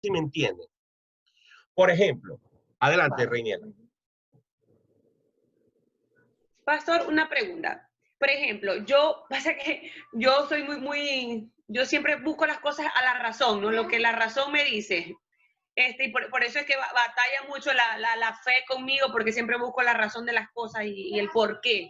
si me entienden. Por ejemplo, adelante, Reiniela. Pastor, una pregunta. Por ejemplo, pasa que yo soy yo siempre busco las cosas a la razón, ¿no? Lo que la razón me dice. Y por eso es que batalla mucho la fe conmigo, porque siempre busco la razón de las cosas y el por qué.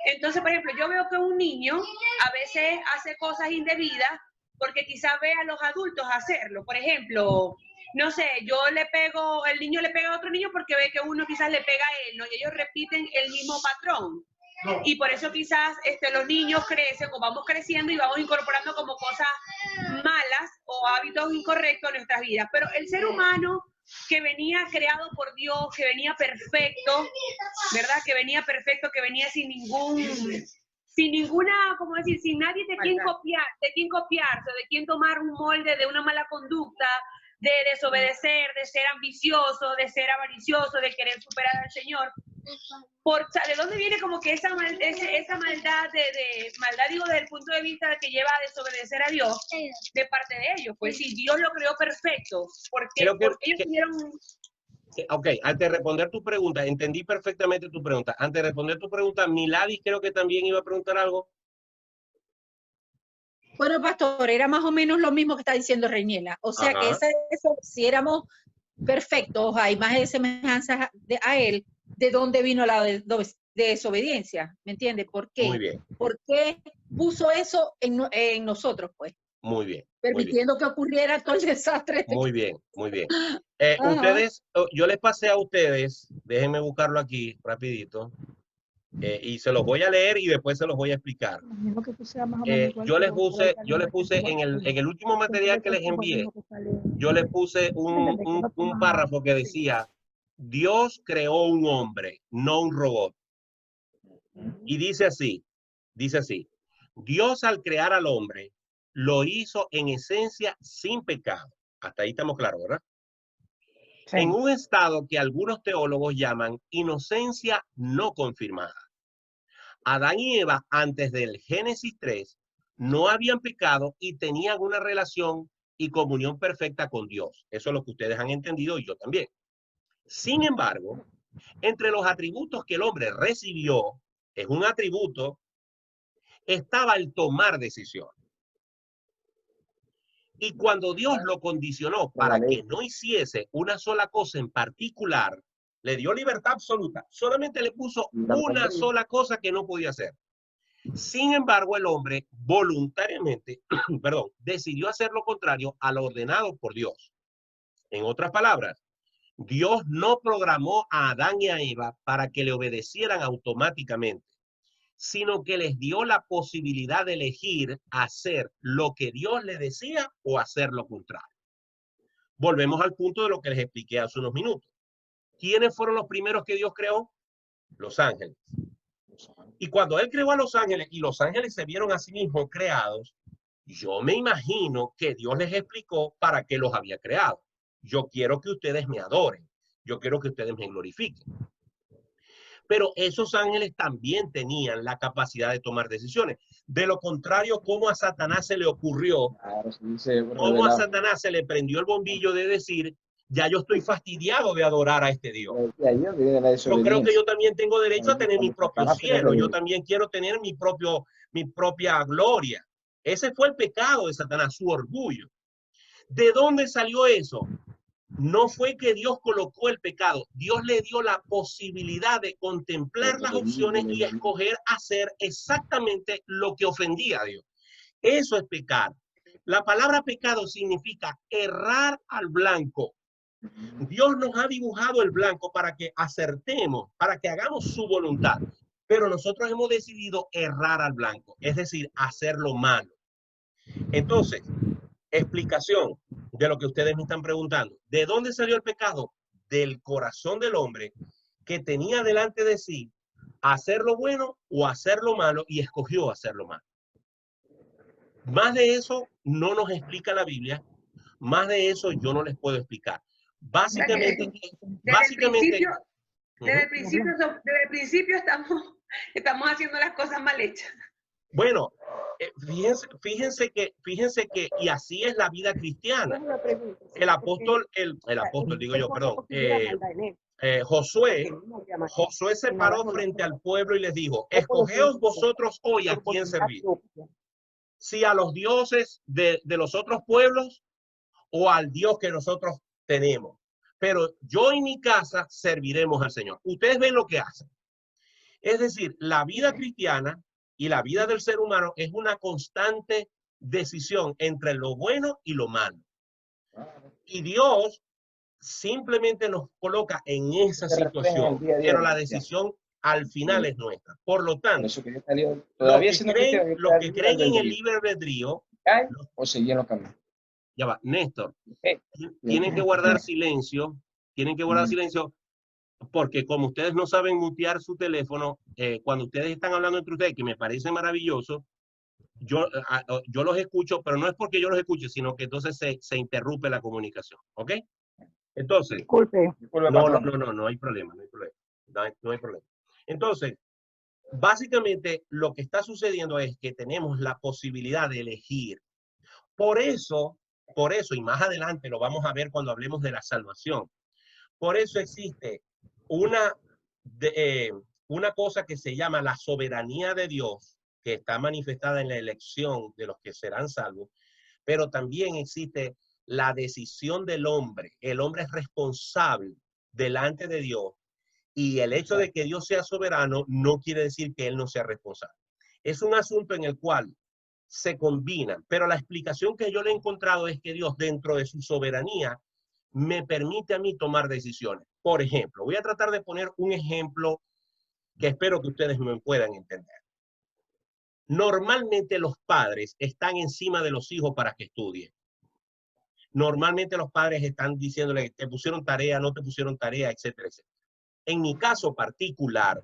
Entonces, por ejemplo, yo veo que un niño a veces hace cosas indebidas porque quizás ve a los adultos hacerlo. Por ejemplo, no sé, el niño le pega a otro niño porque ve que uno quizás le pega a él, ¿no? Y ellos repiten el mismo patrón. Y por eso quizás los niños crecen o vamos creciendo y vamos incorporando como cosas malas o hábitos incorrectos en nuestras vidas. Pero el ser humano que venía creado por Dios, que venía perfecto, ¿verdad? Que venía perfecto, que venía sin ninguna, ¿cómo decir? Sin nadie de quien copiarse, de quien tomar un molde de una mala conducta, de desobedecer, de ser ambicioso, de ser avaricioso, de querer superar al Señor. ¿De dónde viene como que esa maldad maldad, digo, desde el punto de vista de que lleva a desobedecer a Dios de parte de ellos? Pues si Dios lo creó perfecto, ¿por qué ellos tuvieron? Ok, antes de responder tu pregunta, entendí perfectamente tu pregunta. Antes de responder tu pregunta, Milady creo que también iba a preguntar algo. Bueno, pastor, era más o menos lo mismo que está diciendo Reiniela. O sea, que eso, si perfectos, hay más de semejanzas a él, ¿de dónde vino la desobediencia? ¿Me entiende? ¿Por qué? Muy bien. ¿Por qué puso eso en nosotros, pues? Muy bien. Permitiendo que ocurriera todo el desastre. Muy bien, muy bien. Ustedes, yo les pasé a ustedes, déjenme buscarlo aquí rapidito, y se los voy a leer y después se los voy a explicar. Yo les puse en el último material que les envié, yo les puse un párrafo que decía, Dios creó un hombre, no un robot. Y dice así, Dios al crear al hombre, lo hizo en esencia sin pecado. Hasta ahí estamos claros, ¿verdad? Sí. En un estado que algunos teólogos llaman inocencia no confirmada. Adán y Eva, antes del Génesis 3, no habían pecado y tenían una relación y comunión perfecta con Dios. Eso es lo que ustedes han entendido y yo también. Sin embargo, entre los atributos que el hombre recibió, es un atributo, estaba el tomar decisión. Y cuando Dios lo condicionó para que no hiciese una sola cosa en particular, le dio libertad absoluta. Solamente le puso una sola cosa que no podía hacer. Sin embargo, el hombre voluntariamente, decidió hacer lo contrario a lo ordenado por Dios. En otras palabras, Dios no programó a Adán y a Eva para que le obedecieran automáticamente, sino que les dio la posibilidad de elegir hacer lo que Dios les decía o hacer lo contrario. Volvemos al punto de lo que les expliqué hace unos minutos. ¿Quiénes fueron los primeros que Dios creó? Los ángeles. Y cuando Él creó a los ángeles y los ángeles se vieron a sí mismos creados, yo me imagino que Dios les explicó para qué los había creado. Yo quiero que ustedes me adoren. Yo quiero que ustedes me glorifiquen. Pero esos ángeles también tenían la capacidad de tomar decisiones. De lo contrario, ¿cómo a Satanás se le ocurrió? ¿Cómo a Satanás se le prendió el bombillo de decir, ya yo estoy fastidiado de adorar a este Dios? Yo creo que yo también tengo derecho a tener mi propio cielo. Yo también quiero tener mi propia gloria. Ese fue el pecado de Satanás, su orgullo. ¿De dónde salió eso? No fue que Dios colocó el pecado, Dios le dio la posibilidad de contemplar las opciones y escoger hacer exactamente lo que ofendía a Dios. Eso es pecar. La palabra pecado significa errar al blanco. Dios nos ha dibujado el blanco para que acertemos, para que hagamos su voluntad, pero nosotros hemos decidido errar al blanco, es decir, hacer lo malo. Entonces, explicación de lo que ustedes me están preguntando. ¿De dónde salió el pecado? Del corazón del hombre que tenía delante de sí hacer lo bueno o hacer lo malo y escogió hacer lo malo. Más de eso no nos explica la Biblia. Más de eso yo no les puedo explicar. Básicamente, desde el principio estamos haciendo las cosas mal hechas. Bueno, fíjense que, y así es la vida cristiana. El apóstol, digo yo, perdón, Josué se paró frente al pueblo y les dijo, escogeos vosotros hoy a quién servir. Si a los dioses de los otros pueblos o al Dios que nosotros tenemos. Pero yo y mi casa serviremos al Señor. Ustedes ven lo que hacen. Es decir, la vida cristiana y la vida del ser humano es una constante decisión entre lo bueno y lo malo. Y Dios simplemente nos coloca en esa situación, pero la decisión al final es nuestra. Por lo tanto, los que creen en el libre albedrío, o seguir los caminos. Ya va, Néstor, tienen que guardar silencio, porque como ustedes no saben mutear su teléfono, cuando ustedes están hablando entre ustedes, que me parece maravilloso, yo los escucho, pero no es porque yo los escuche, sino que entonces se interrumpe la comunicación, ¿ok? Entonces, Disculpe. no hay problema, no hay problema. Entonces, básicamente lo que está sucediendo es que tenemos la posibilidad de elegir. Por eso, y más adelante lo vamos a ver cuando hablemos de la salvación, por eso existe una cosa que se llama la soberanía de Dios, que está manifestada en la elección de los que serán salvos, pero también existe la decisión del hombre. El hombre es responsable delante de Dios, y el hecho de que Dios sea soberano no quiere decir que él no sea responsable. Es un asunto en el cual se combinan, pero la explicación que yo le he encontrado es que Dios, dentro de su soberanía, me permite a mí tomar decisiones. Por ejemplo, voy a tratar de poner un ejemplo que espero que ustedes me puedan entender. Normalmente los padres están encima de los hijos para que estudien. Normalmente los padres están diciéndole, te pusieron tarea, no te pusieron tarea, etcétera, etcétera. En mi caso particular,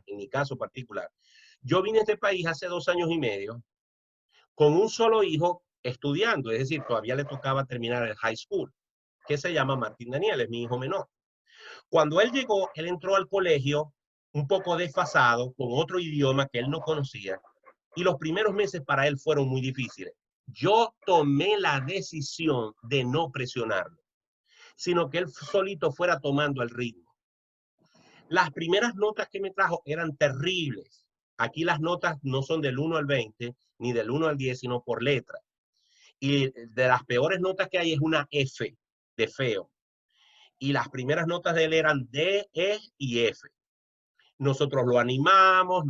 yo vine a este país hace 2 años y medio con un solo hijo estudiando, es decir, todavía le tocaba terminar el high school, que se llama Martín Daniel, es mi hijo menor. Cuando él llegó, él entró al colegio un poco desfasado, con otro idioma que él no conocía, y los primeros meses para él fueron muy difíciles. Yo tomé la decisión de no presionarlo, sino que él solito fuera tomando el ritmo. Las primeras notas que me trajo eran terribles. Aquí las notas no son del 1 al 20, ni del 1 al 10, sino por letra. Y de las peores notas que hay es una F, de feo. Y las primeras notas de él eran D, E y F. Nosotros lo animamos,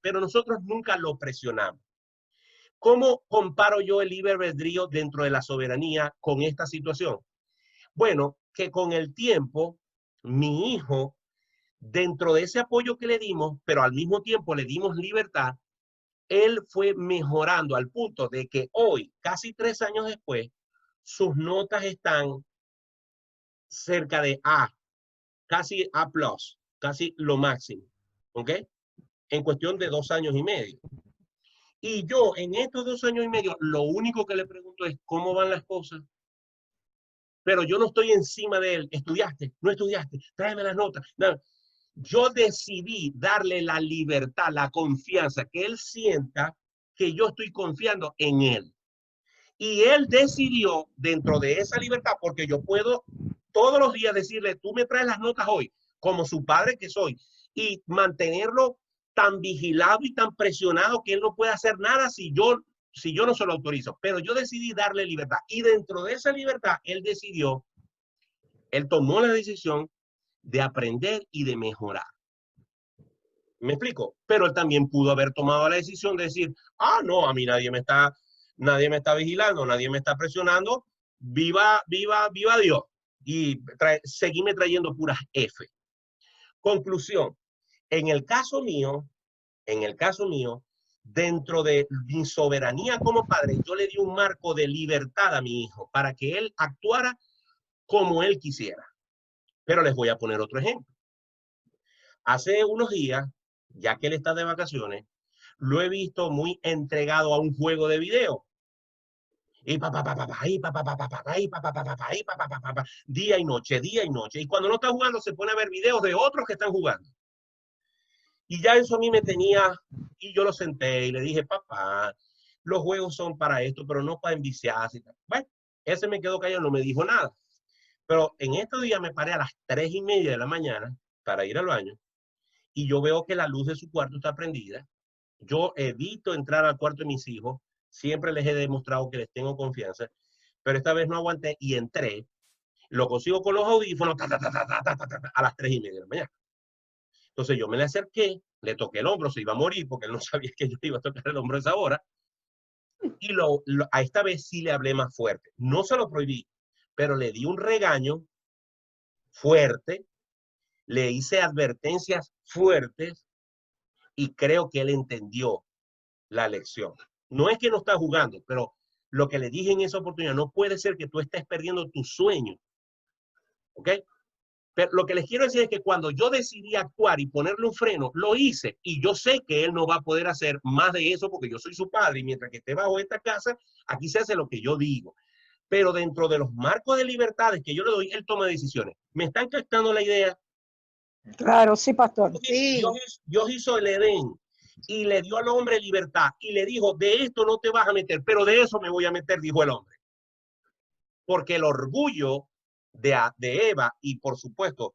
pero nosotros nunca lo presionamos. ¿Cómo comparo yo el libre albedrío dentro de la soberanía con esta situación? Bueno, que con el tiempo, mi hijo, dentro de ese apoyo que le dimos, pero al mismo tiempo le dimos libertad, él fue mejorando al punto de que hoy, casi 3 años después, sus notas están cerca de A, casi A+, casi lo máximo, ¿ok? En cuestión de 2 años y medio. Y yo, en estos 2 años y medio, lo único que le pregunto es cómo van las cosas. Pero yo no estoy encima de él. ¿Estudiaste? ¿No estudiaste? Tráeme las notas. No. Yo decidí darle la libertad, la confianza, que él sienta que yo estoy confiando en él. Y él decidió, dentro de esa libertad, porque yo puedo todos los días decirle, tú me traes las notas hoy, como su padre que soy, y mantenerlo tan vigilado y tan presionado que él no puede hacer nada si yo no se lo autorizo. Pero yo decidí darle libertad. Y dentro de esa libertad, él tomó la decisión de aprender y de mejorar. ¿Me explico? Pero él también pudo haber tomado la decisión de decir, no, a mí nadie me está vigilando, nadie me está presionando, viva Dios. Y seguíme trayendo puras F. Conclusión, en el caso mío, dentro de mi soberanía como padre, yo le di un marco de libertad a mi hijo para que él actuara como él quisiera. Pero les voy a poner otro ejemplo. Hace unos días, ya que él está de vacaciones, lo he visto muy entregado a un juego de video. Día y noche. Y cuando no está jugando, se pone a ver videos de otros que están jugando. Y ya eso a mí me tenía, y yo lo senté y le dije, papá, los juegos son para esto, pero no para enviciarse. Bueno, ese me quedó callado, no me dijo nada. Pero en estos días me paré a las 3:30 de la mañana para ir al baño y yo veo que la luz de su cuarto está prendida. Yo evito entrar al cuarto de mis hijos, siempre les he demostrado que les tengo confianza, pero esta vez no aguanté y entré, lo consigo con los audífonos a las 3:30 de la mañana. Entonces yo me le acerqué, le toqué el hombro, se iba a morir porque él no sabía que yo iba a tocar el hombro a esa hora, y a esta vez sí le hablé más fuerte. No se lo prohibí, pero le di un regaño fuerte, le hice advertencias fuertes y creo que él entendió la lección. No es que no está jugando, pero lo que le dije en esa oportunidad, no puede ser que tú estés perdiendo tu sueño. ¿Ok? Pero lo que les quiero decir es que cuando yo decidí actuar y ponerle un freno, lo hice. Y yo sé que él no va a poder hacer más de eso porque yo soy su padre y mientras que esté bajo esta casa, aquí se hace lo que yo digo. Pero dentro de los marcos de libertades que yo le doy, él toma decisiones. ¿Me están captando la idea? Claro, sí, pastor. Sí. Dios hizo el Edén y le dio al hombre libertad y le dijo, de esto no te vas a meter, pero de eso me voy a meter, dijo el hombre. Porque el orgullo de Eva y por supuesto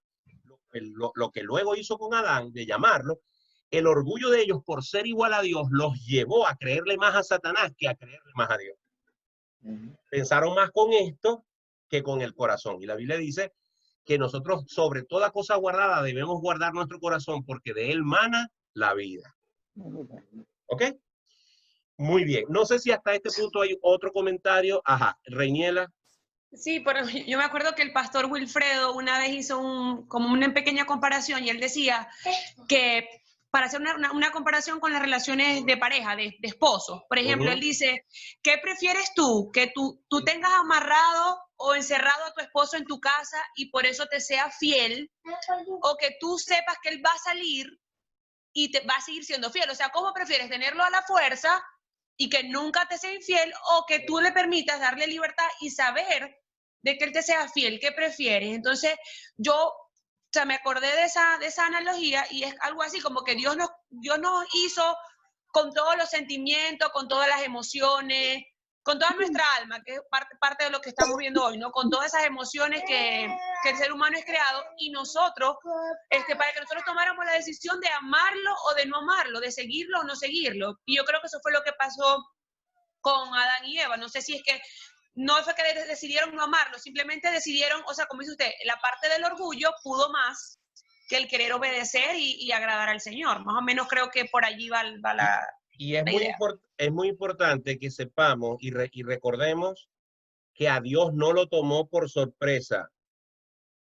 lo que luego hizo con Adán, de llamarlo, el orgullo de ellos por ser igual a Dios los llevó a creerle más a Satanás que a creerle más a Dios. Pensaron más con esto que con el corazón. Y la Biblia dice que nosotros sobre toda cosa guardada debemos guardar nuestro corazón porque de él mana la vida. ¿Ok? Muy bien. No sé si hasta este punto hay otro comentario. Ajá, Reiniela. Sí, pero yo me acuerdo que el pastor Wilfredo una vez hizo como una pequeña comparación y él decía que para hacer una comparación con las relaciones de pareja, de esposos, por ejemplo, él dice, ¿qué prefieres tú? ¿Que tú tengas amarrado o encerrado a tu esposo en tu casa y por eso te sea fiel? ¿O que tú sepas que él va a salir y te va a seguir siendo fiel? O sea, ¿cómo prefieres tenerlo a la fuerza y que nunca te sea infiel o que tú le permitas darle libertad y saber de que él te sea fiel? ¿Qué prefieres? Entonces, yo me acordé de esa analogía y es algo así como que Dios nos hizo con todos los sentimientos, con todas las emociones, con toda nuestra alma, que es parte de lo que estamos viendo hoy, ¿no? Con todas esas emociones que el ser humano es creado y nosotros, para que nosotros tomáramos la decisión de amarlo o de no amarlo, de seguirlo o no seguirlo. Y yo creo que eso fue lo que pasó con Adán y Eva. No sé si es que no fue que decidieron no amarlo, simplemente decidieron, o sea, como dice usted, la parte del orgullo pudo más que el querer obedecer y agradar al Señor. Más o menos creo que por allí va la Y es idea. es muy importante que sepamos y recordemos que a Dios no lo tomó por sorpresa.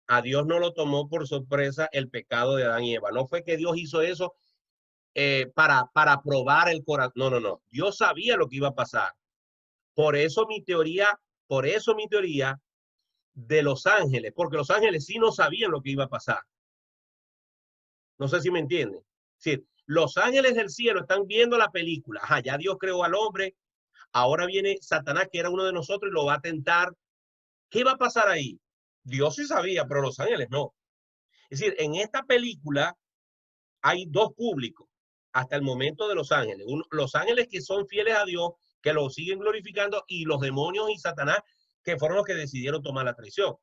A Dios no lo tomó por sorpresa el pecado de Adán y Eva. No fue que Dios hizo eso para probar el corazón. No, no, no. Dios sabía lo que iba a pasar. Por eso mi teoría de los ángeles, porque los ángeles sí no sabían lo que iba a pasar. No sé si me entienden. Sí, los ángeles del cielo están viendo la película. Ajá, ya Dios creó al hombre. Ahora viene Satanás, que era uno de nosotros, y lo va a tentar. ¿Qué va a pasar ahí? Dios sí sabía, pero los ángeles no. Es decir, en esta película hay dos públicos hasta el momento de los ángeles. Los ángeles que son fieles a Dios, que lo siguen glorificando, y los demonios y Satanás, que fueron los que decidieron tomar la traición.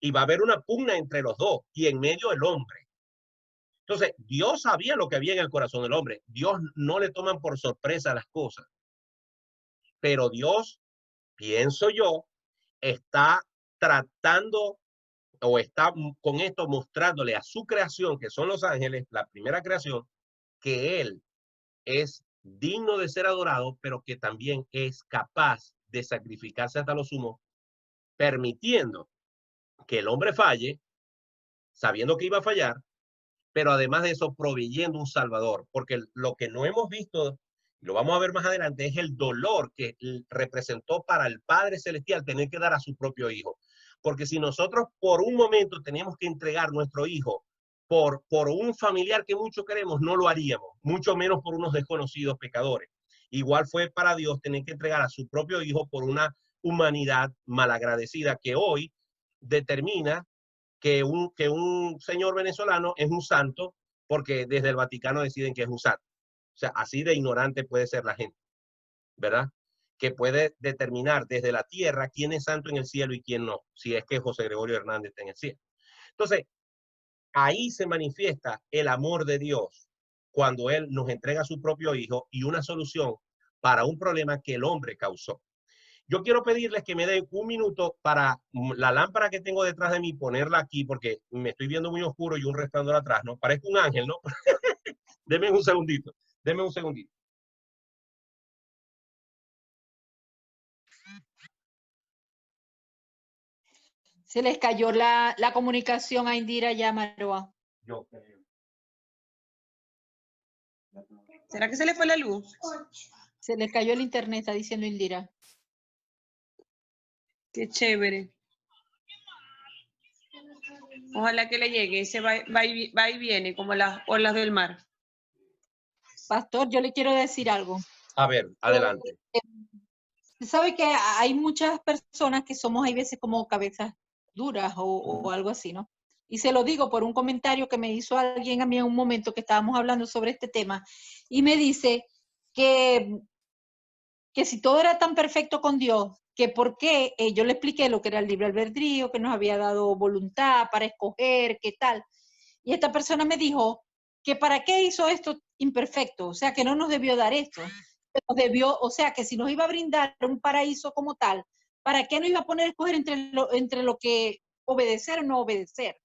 Y va a haber una pugna entre los dos, y en medio el hombre. Entonces, Dios sabía lo que había en el corazón del hombre. Dios no le toman por sorpresa las cosas. Pero Dios, pienso yo, está tratando o está con esto mostrándole a su creación, que son los ángeles, la primera creación, que Él es digno de ser adorado, pero que también es capaz de sacrificarse hasta lo sumo, permitiendo que el hombre falle, sabiendo que iba a fallar, pero además de eso proveyendo un salvador, porque lo que no hemos visto, lo vamos a ver más adelante, es el dolor que representó para el Padre Celestial tener que dar a su propio hijo. Porque si nosotros por un momento teníamos que entregar nuestro hijo por un familiar que mucho queremos, no lo haríamos, mucho menos por unos desconocidos pecadores. Igual fue para Dios tener que entregar a su propio hijo por una humanidad malagradecida que hoy determina que un señor venezolano es un santo porque desde el Vaticano deciden que es un santo. O sea, así de ignorante puede ser la gente. ¿verdad? Que puede determinar desde la tierra quién es santo en el cielo y quién no, si es que José Gregorio Hernández está en el cielo. Entonces, ahí se manifiesta el amor de Dios cuando Él nos entrega a su propio Hijo y una solución para un problema que el hombre causó. Yo quiero pedirles que me den un minuto para la lámpara que tengo detrás de mí, ponerla aquí, porque me estoy viendo muy oscuro y un resplandor atrás, ¿no? Parezco un ángel, ¿no? Denme un segundito, denme un segundito. Se les cayó la comunicación a Indira ya, Maroa. Yo creo. ¿Será que se le fue la luz? Se les cayó el internet, está diciendo Indira. Qué chévere. Ojalá que le llegue. Ese va y viene, como las olas del mar. Pastor, yo le quiero decir algo. A ver, adelante. Sabe que hay muchas personas que somos, hay veces como cabezas duras o algo así, ¿no? Y se lo digo por un comentario que me hizo alguien a mí en un momento que estábamos hablando sobre este tema, y me dice que si todo era tan perfecto con Dios, que por qué, yo le expliqué lo que era el libre albedrío, que nos había dado voluntad para escoger, qué tal. Y esta persona me dijo que para qué hizo esto imperfecto, o sea, que no nos debió dar esto. Nos debió, o sea, que si nos iba a brindar un paraíso como tal, ¿para qué nos iba a poner a escoger entre lo que obedecer o no obedecer?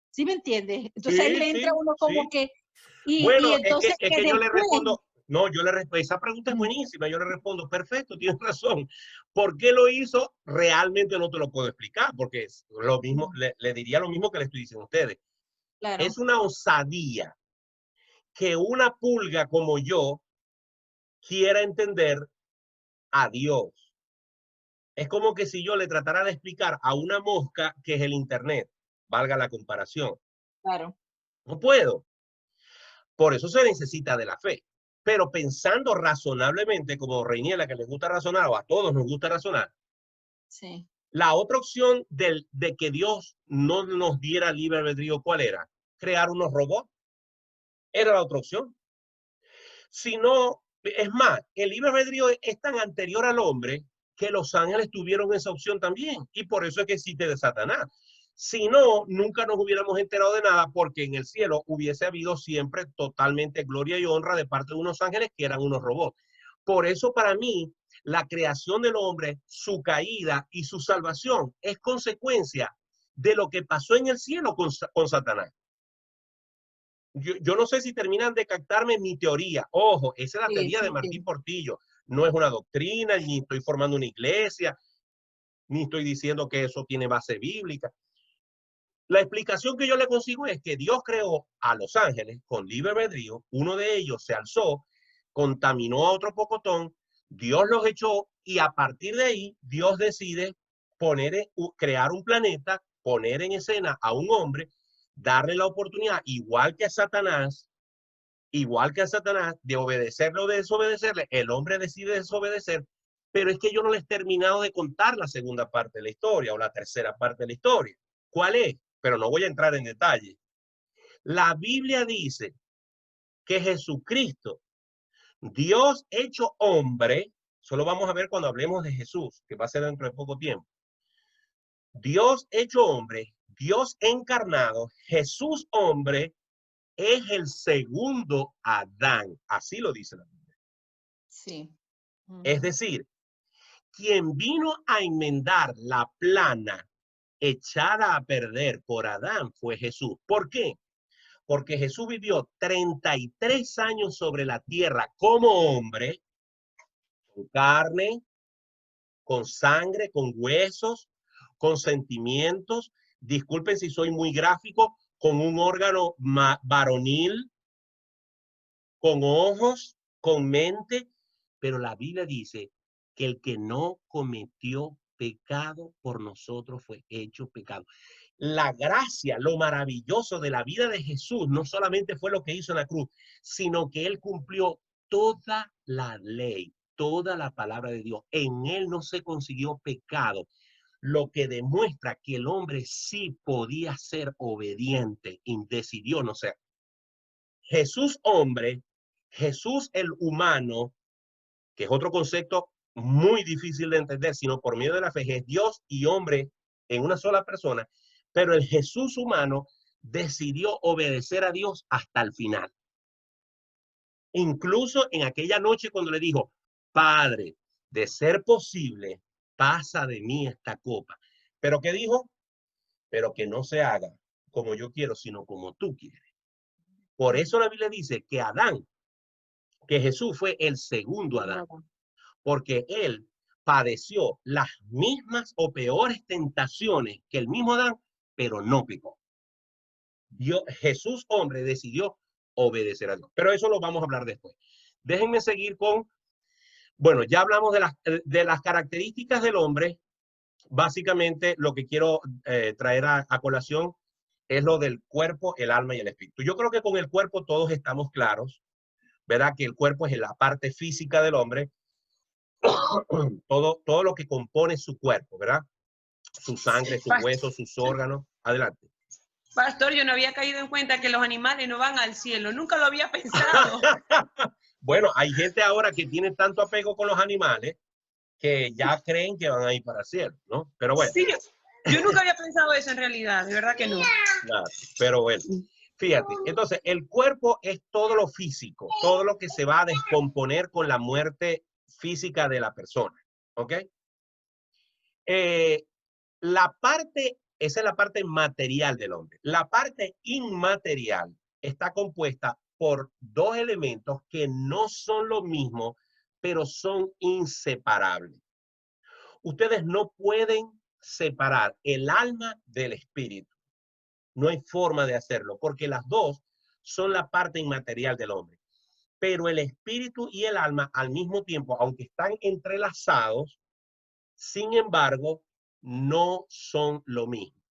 ¿Sí me entiendes? Entonces ahí le entra uno como que, bueno, y entonces es que yo le después, respondo, no, yo le respondo, esa pregunta es buenísima, yo le respondo, perfecto, tienes razón. ¿Por qué lo hizo? Realmente no te lo puedo explicar, porque es lo mismo, le diría lo mismo que le estoy diciendo a ustedes. claro. Es una osadía que una pulga como yo quiera entender a Dios. Es como que si yo le tratara de explicar a una mosca qué es el Internet, valga la comparación. Claro. No puedo. Por eso se necesita de la fe. Pero pensando razonablemente, como Reiniela, que les gusta razonar, o a todos nos gusta razonar, Sí. la otra opción de que Dios no nos diera libre albedrío, ¿cuál era? Crear unos robots. Era la otra opción. Si no, es más, el libre albedrío es tan anterior al hombre que los ángeles tuvieron esa opción también. Y por eso es que existe de Satanás. Si no, nunca nos hubiéramos enterado de nada porque en el cielo hubiese habido siempre totalmente gloria y honra de parte de unos ángeles que eran unos robots. Por eso para mí, la creación del hombre, su caída y su salvación es consecuencia de lo que pasó en el cielo con Satanás. Yo no sé si terminan de captarme mi teoría. Ojo, esa es la teoría de Martín Portillo. No es una doctrina, ni estoy formando una iglesia, ni estoy diciendo que eso tiene base bíblica. La explicación que yo le consigo es que Dios creó a los ángeles con libre albedrío, uno de ellos se alzó, contaminó a otro pocotón, Dios los echó y a partir de ahí Dios decide crear un planeta, poner en escena a un hombre, darle la oportunidad, igual que a Satanás, de obedecerle o de desobedecerle. El hombre decide desobedecer, pero es que yo no les he terminado de contar la segunda parte de la historia o la tercera parte de la historia. ¿Cuál es? Pero no voy a entrar en detalle. La Biblia dice que Jesucristo, Dios hecho hombre, solo vamos a ver cuando hablemos de Jesús, que va a ser dentro de poco tiempo. Dios hecho hombre, Dios encarnado, Jesús hombre, es el segundo Adán. Así lo dice la Biblia. Sí. Es decir, quien vino a enmendar la plana echada a perder por Adán fue Jesús. ¿Por qué? Porque Jesús vivió 33 años sobre la tierra como hombre, con carne, con sangre, con huesos, con sentimientos. Disculpen si soy muy gráfico, con un órgano varonil, con ojos, con mente, pero la Biblia dice que el que no cometió pecado por nosotros fue hecho pecado. La gracia, lo maravilloso de la vida de Jesús, no solamente fue lo que hizo en la cruz, sino que él cumplió toda la ley, toda la palabra de Dios. En él no se consiguió pecado, lo que demuestra que el hombre sí podía ser obediente y decidió no ser. Jesús hombre, Jesús el humano, que es otro concepto muy difícil de entender, sino por medio de la fe, es Dios y hombre en una sola persona, pero el Jesús humano decidió obedecer a Dios hasta el final. Incluso en aquella noche cuando le dijo, Padre, de ser posible, pasa de mí esta copa. ¿Pero qué dijo? Pero que no se haga como yo quiero, sino como tú quieres. Por eso la Biblia dice que Adán, que Jesús fue el segundo Adán, porque él padeció las mismas o peores tentaciones que el mismo Adán, pero no pecó. Jesús, hombre, decidió obedecer a Dios. Pero eso lo vamos a hablar después. Déjenme seguir con, bueno, ya hablamos de las características del hombre. Básicamente lo que quiero traer a colación es lo del cuerpo, el alma y el espíritu. Yo creo que con el cuerpo todos estamos claros, ¿verdad? Que el cuerpo es la parte física del hombre, todo lo que compone su cuerpo, ¿verdad? Su sangre, sus huesos, sus órganos. Adelante. Pastor, yo no había caído en cuenta que los animales no van al cielo. Nunca lo había pensado. Bueno, hay gente ahora que tiene tanto apego con los animales que ya creen que van a ir para el cielo, ¿no? Pero bueno. Sí, yo nunca había pensado eso en realidad, de verdad que no. Claro, pero bueno, fíjate, entonces el cuerpo es todo lo físico, todo lo que se va a descomponer con la muerte física de la persona, ¿ok? Esa es la parte material del hombre. La parte inmaterial está compuesta por dos elementos que no son lo mismo, pero son inseparables. Ustedes no pueden separar el alma del espíritu. No hay forma de hacerlo, porque las dos son la parte inmaterial del hombre. Pero el espíritu y el alma al mismo tiempo, aunque están entrelazados, sin embargo, no son lo mismo.